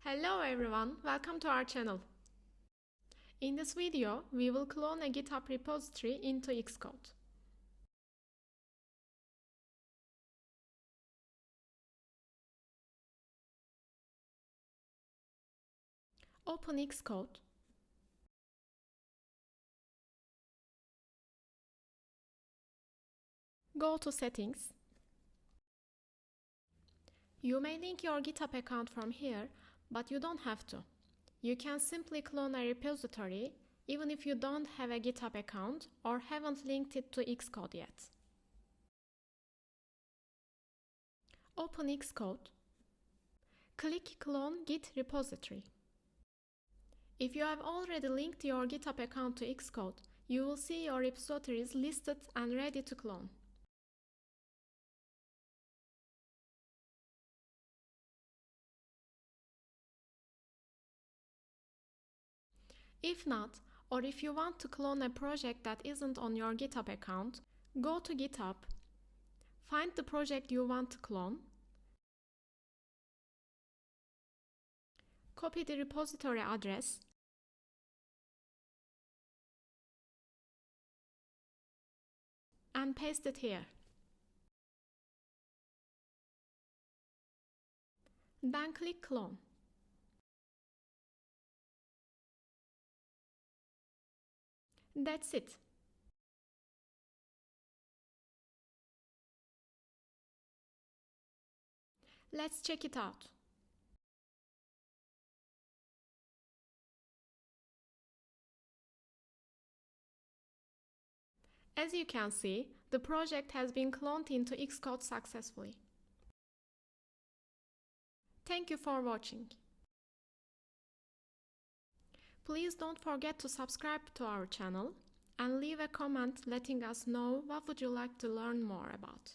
Hello everyone, welcome to our channel. In this video, we will clone a GitHub repository into Xcode. Open Xcode. Go to Settings. You may link your GitHub account from here, but you don't have to. You can simply clone a repository even if you don't have a GitHub account or haven't linked it to Xcode yet. Open Xcode. Click Clone Git Repository. If you have already linked your GitHub account to Xcode, you will see your repositories listed and ready to clone. If not, or if you want to clone a project that isn't on your GitHub account, go to GitHub, find the project you want to clone, copy the repository address, and paste it here. Then click Clone. That's it. Let's check it out. As you can see, the project has been cloned into Xcode successfully. Thank you for watching. Please don't forget to subscribe to our channel and leave a comment letting us know what would you like to learn more about.